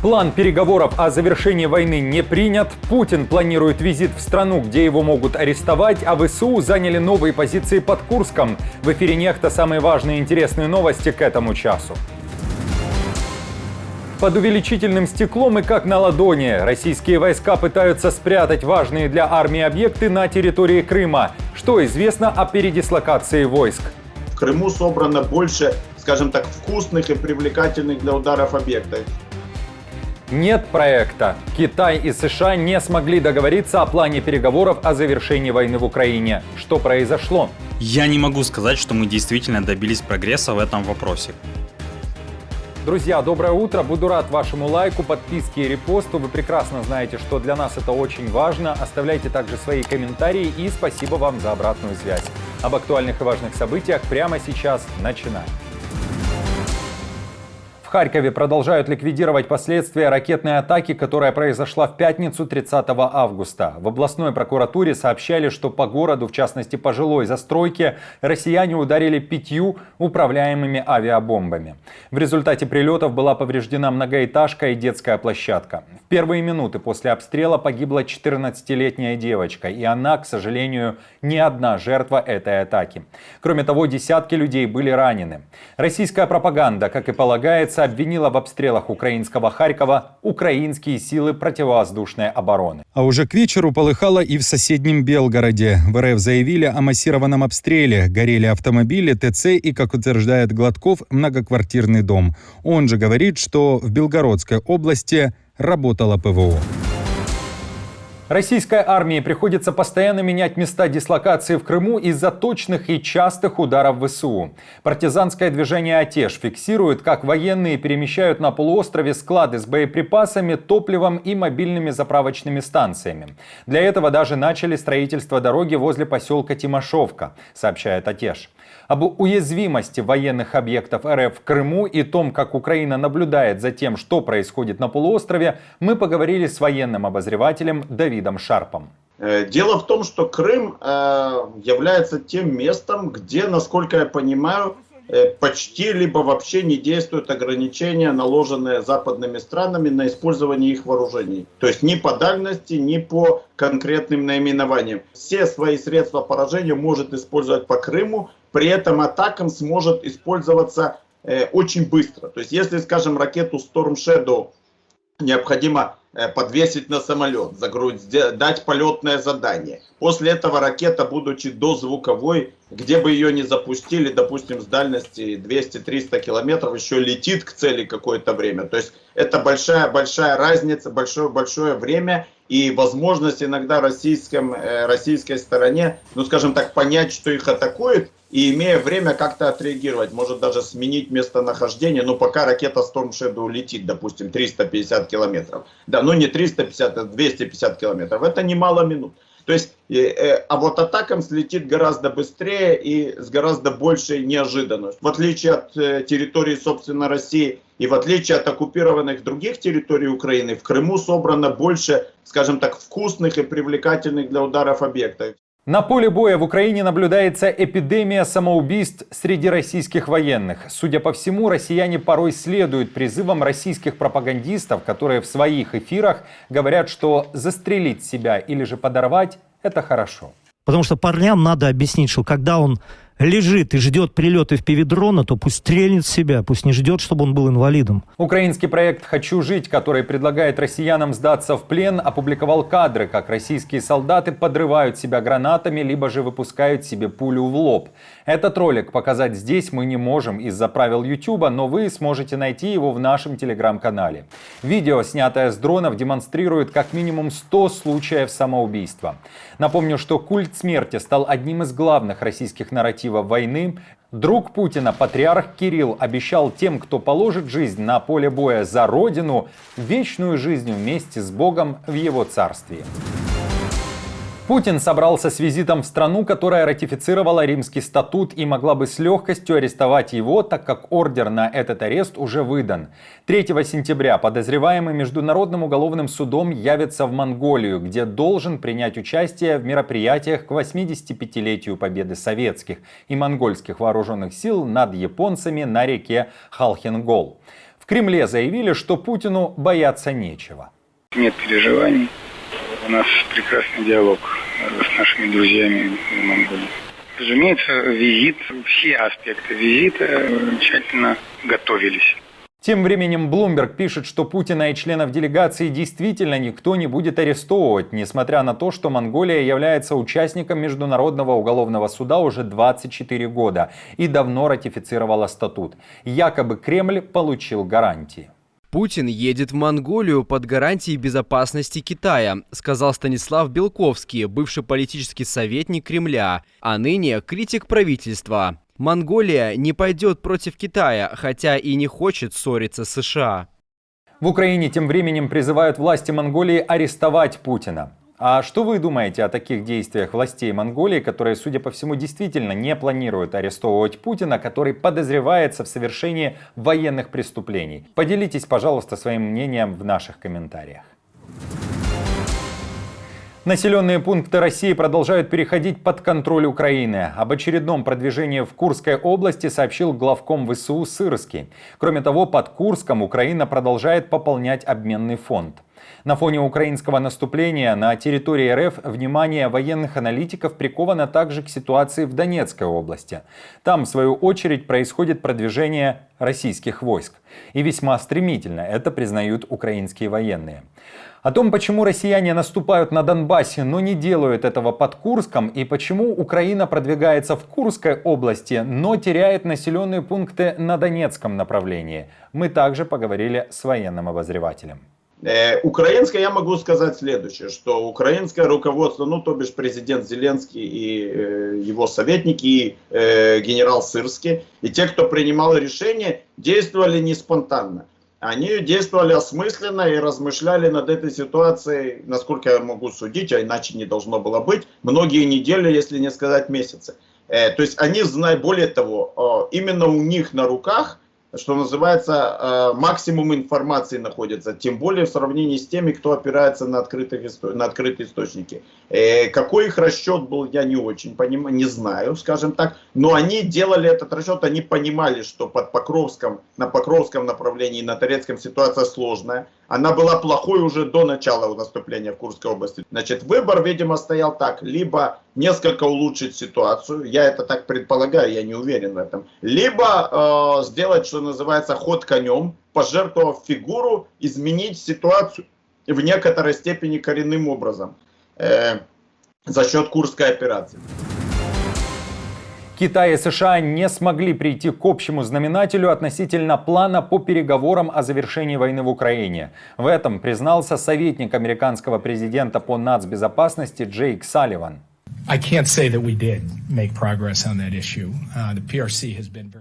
План переговоров о завершении войны не принят. Путин планирует визит в страну, где его могут арестовать, а ВСУ заняли новые позиции под Курском. В эфире «Нехта» самые важные и интересные новости к этому часу. Под увеличительным стеклом и как на ладони российские войска пытаются спрятать важные для армии объекты на территории Крыма. Что известно о передислокации войск? В Крыму собрано больше, скажем так, вкусных и привлекательных для ударов объектов. Нет проекта. Китай и США не смогли договориться о плане переговоров о завершении войны в Украине. Что произошло? Я не могу сказать, что мы действительно добились прогресса в этом вопросе. Друзья, доброе утро. Буду рад вашему лайку, подписке и репосту. Вы прекрасно знаете, что для нас это очень важно. Оставляйте также свои комментарии и спасибо вам за обратную связь. Об актуальных и важных событиях прямо сейчас начинаем. В Харькове продолжают ликвидировать последствия ракетной атаки, которая произошла в пятницу 30 августа. В областной прокуратуре сообщали, что по городу, в частности по жилой застройке, россияне ударили 5 управляемыми авиабомбами. В результате прилетов была повреждена многоэтажка и детская площадка. В первые минуты после обстрела погибла 14-летняя девочка, и она, к сожалению, не одна жертва этой атаки. Кроме того, десятки людей были ранены. Российская пропаганда, как и полагается, обвинила в обстрелах украинского Харькова украинские силы противовоздушной обороны. А уже к вечеру полыхало и в соседнем Белгороде. В РФ заявили о массированном обстреле. Горели автомобили, ТЦ и, как утверждает Гладков, многоквартирный дом. Он же говорит, что в Белгородской области работало ПВО. Российской армии приходится постоянно менять места дислокации в Крыму из-за точных и частых ударов ВСУ. Партизанское движение «Атеш» фиксирует, как военные перемещают на полуострове склады с боеприпасами, топливом и мобильными заправочными станциями. Для этого даже начали строительство дороги возле поселка Тимошовка, сообщает «Атеш». Об уязвимости военных объектов РФ в Крыму и том, как Украина наблюдает за тем, что происходит на полуострове, мы поговорили с военным обозревателем Давидом Шарпом. Дело в том, что Крым является тем местом, где, насколько я понимаю, почти либо вообще не действуют ограничения, наложенные западными странами на использование их вооружений. То есть ни по дальности, ни по конкретным наименованиям. Все свои средства поражения может использовать по Крыму, при этом атакам сможет использоваться очень быстро. То есть если, скажем, ракету Storm Shadow необходимо подвесить на самолет, дать полетное задание. После этого ракета, будучи дозвуковой, где бы ее ни запустили, допустим, с дальности 200-300 километров, еще летит к цели какое-то время. То есть это большая разница, большое время и возможность иногда российской стороне, скажем так, понять, что их атакует, и имея время как-то отреагировать, может даже сменить местонахождение, но пока ракета Storm Shadow летит, допустим, 350 километров. Да, не 350, а 250 километров. Это немало минут. То есть, а вот атакам слетит гораздо быстрее и с гораздо большей неожиданностью. В отличие от территории, собственно, России и в отличие от оккупированных других территорий Украины, в Крыму собрано больше, скажем так, вкусных и привлекательных для ударов объектов. На поле боя в Украине наблюдается эпидемия самоубийств среди российских военных. Судя по всему, россияне порой следуют призывам российских пропагандистов, которые в своих эфирах говорят, что застрелить себя или же подорвать – это хорошо. Потому что парням надо объяснить, что когда он лежит и ждет прилеты FPV-дрона, то пусть стрельнет в себя, пусть не ждет, чтобы он был инвалидом. Украинский проект «Хочу жить», который предлагает россиянам сдаться в плен, опубликовал кадры, как российские солдаты подрывают себя гранатами, либо же выпускают себе пулю в лоб. Этот ролик показать здесь мы не можем из-за правил YouTube, но вы сможете найти его в нашем телеграм-канале. Видео, снятое с дронов, демонстрирует как минимум 100 случаев самоубийства. Напомню, что культ смерти стал одним из главных российских нарративов войны. Друг Путина, патриарх Кирилл, обещал тем, кто положит жизнь на поле боя за Родину, вечную жизнь вместе с Богом в его царстве. Путин собрался с визитом в страну, которая ратифицировала Римский статут и могла бы с легкостью арестовать его, так как ордер на этот арест уже выдан. 3 сентября подозреваемый Международным уголовным судом явится в Монголию, где должен принять участие в мероприятиях к 85-летию победы советских и монгольских вооруженных сил над японцами на реке Халхингол. В Кремле заявили, что Путину бояться нечего. Нет переживаний. У нас прекрасный диалог с нашими друзьями в Монголии. Разумеется, визит, все аспекты визита тщательно готовились. Тем временем Bloomberg пишет, что Путина и членов делегации действительно никто не будет арестовывать, несмотря на то, что Монголия является участником Международного уголовного суда уже 24 года и давно ратифицировала статут. Якобы Кремль получил гарантии. Путин едет в Монголию под гарантией безопасности Китая, сказал Станислав Белковский, бывший политический советник Кремля, а ныне критик правительства. Монголия не пойдет против Китая, хотя и не хочет ссориться с США. В Украине тем временем призывают власти Монголии арестовать Путина. А что вы думаете о таких действиях властей Монголии, которые, судя по всему, действительно не планируют арестовывать Путина, который подозревается в совершении военных преступлений? Поделитесь, пожалуйста, своим мнением в наших комментариях. Населенные пункты России продолжают переходить под контроль Украины. Об очередном продвижении в Курской области сообщил главком ВСУ Сырский. Кроме того, под Курском Украина продолжает пополнять обменный фонд. На фоне украинского наступления на территории РФ внимание военных аналитиков приковано также к ситуации в Донецкой области. Там, в свою очередь, происходит продвижение российских войск. И весьма стремительно, это признают украинские военные. О том, почему россияне наступают на Донбассе, но не делают этого под Курском, и почему Украина продвигается в Курской области, но теряет населенные пункты на Донецком направлении, мы также поговорили с военным обозревателем. Украинское, я могу сказать следующее, что украинское руководство, ну то бишь президент Зеленский и его советники, и генерал Сырский, и те, кто принимал решения, действовали не спонтанно. Они действовали осмысленно и размышляли над этой ситуацией, насколько я могу судить, а иначе не должно было быть, многие недели, если не сказать месяцы. То есть они знают, более того, именно у них на руках, что называется, максимум информации находится, тем более в сравнении с теми, кто опирается на открытые источники. Какой их расчет был, я не очень понимаю, не знаю, скажем так, но они делали этот расчет, они понимали, что под Покровском, на Покровском направлении, на Торецком ситуация сложная. Она была плохой уже до начала наступления в Курской области. Значит, выбор, видимо, стоял так: либо несколько улучшить ситуацию, я это так предполагаю, я не уверен в этом, либо сделать, что называется, ход конем, пожертвовав фигуру, изменить ситуацию в некоторой степени коренным образом за счет Курской операции. Китай и США не смогли прийти к общему знаменателю относительно плана по переговорам о завершении войны в Украине. В этом признался советник американского президента по нацбезопасности Джейк Салливан.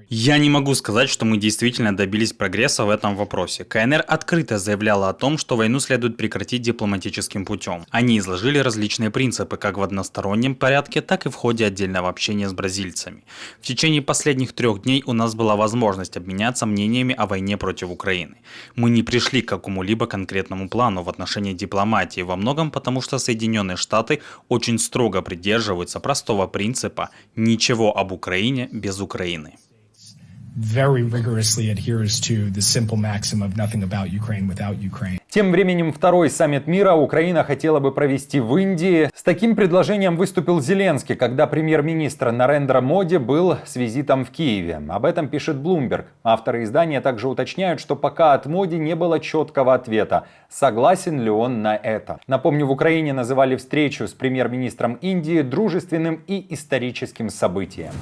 Я не могу сказать, что мы действительно добились прогресса в этом вопросе. КНР открыто заявляла о том, что войну следует прекратить дипломатическим путем. Они изложили различные принципы как в одностороннем порядке, так и в ходе отдельного общения с бразильцами. В течение последних 3 дней у нас была возможность обменяться мнениями о войне против Украины. Мы не пришли к какому-либо конкретному плану в отношении дипломатии, во многом потому, что Соединенные Штаты очень строго придерживаются простого принципа «ничего об Украине без Украины». Тем временем второй саммит мира Украина хотела бы провести в Индии. С таким предложением выступил Зеленский, когда премьер-министр Нарендра Моди был с визитом в Киеве. Об этом пишет Bloomberg. Авторы издания также уточняют, что пока от Моди не было четкого ответа, согласен ли он на это. Напомню, в Украине называли встречу с премьер-министром Индии дружественным и историческим событием.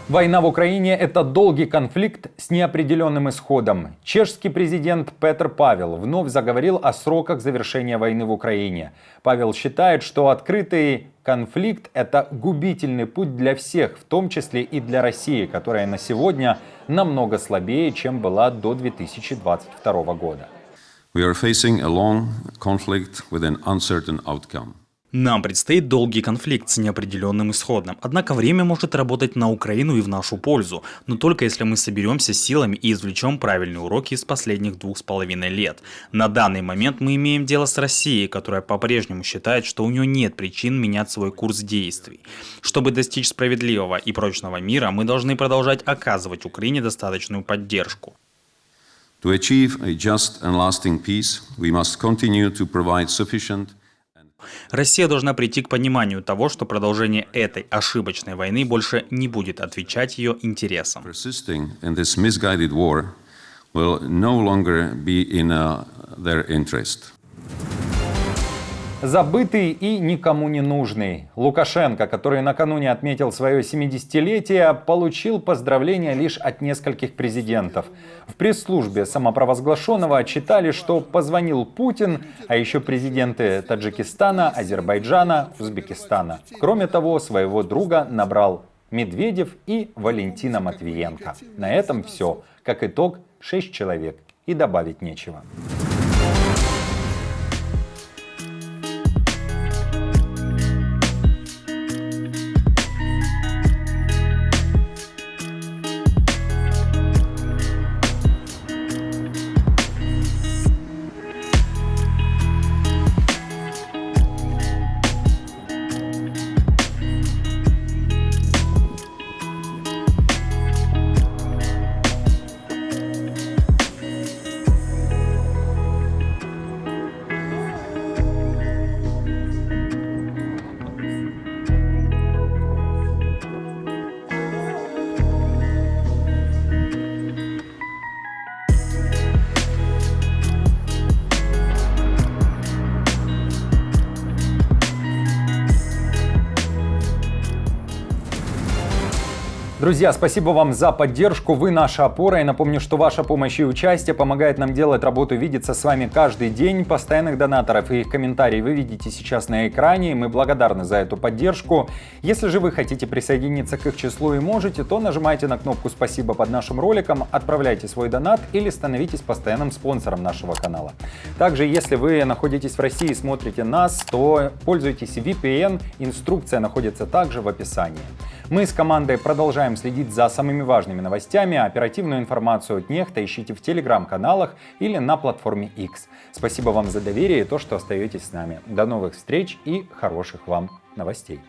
Война в Украине – это долгий конфликт с неопределенным исходом. Чешский президент Петр Павел вновь заговорил о сроках завершения войны в Украине. Павел считает, что открытый конфликт – это губительный путь для всех, в том числе и для России, которая на сегодня намного слабее, чем была до 2022 года. We are facing a long conflict with an uncertain outcome. Нам предстоит долгий конфликт с неопределенным исходом. Однако время может работать на Украину и в нашу пользу, но только если мы соберемся силами и извлечем правильные уроки из последних 2,5 лет. На данный момент мы имеем дело с Россией, которая по-прежнему считает, что у нее нет причин менять свой курс действий. Чтобы достичь справедливого и прочного мира, мы должны продолжать оказывать Украине достаточную поддержку. To achieve a just and lasting peace, we must continue to provide sufficient. Россия должна прийти к пониманию того, что продолжение этой ошибочной войны больше не будет отвечать ее интересам. Persisting in this misguided war will no longer be in their interest. Забытый и никому не нужный. Лукашенко, который накануне отметил свое 70-летие, получил поздравления лишь от нескольких президентов. В пресс-службе самопровозглашенного отчитали, что позвонил Путин, а еще президенты Таджикистана, Азербайджана, Узбекистана. Кроме того, своего друга набрал Медведев и Валентина Матвиенко. На этом все. Как итог, 6 человек. И добавить нечего. Друзья, спасибо вам за поддержку, вы наша опора. И напомню, что ваша помощь и участие помогает нам делать работу, видеться с вами каждый день. Постоянных донаторов и их комментарии вы видите сейчас на экране. Мы благодарны за эту поддержку. Если же вы хотите присоединиться к их числу и можете, то нажимайте на кнопку «Спасибо» под нашим роликом, отправляйте свой донат или становитесь постоянным спонсором нашего канала. Также, если вы находитесь в России и смотрите нас, то пользуйтесь VPN, инструкция находится также в описании. Мы с командой продолжаем следить за самыми важными новостями, а оперативную информацию от Нехта ищите в телеграм-каналах или на платформе X. Спасибо вам за доверие и то, что остаетесь с нами. До новых встреч и хороших вам новостей.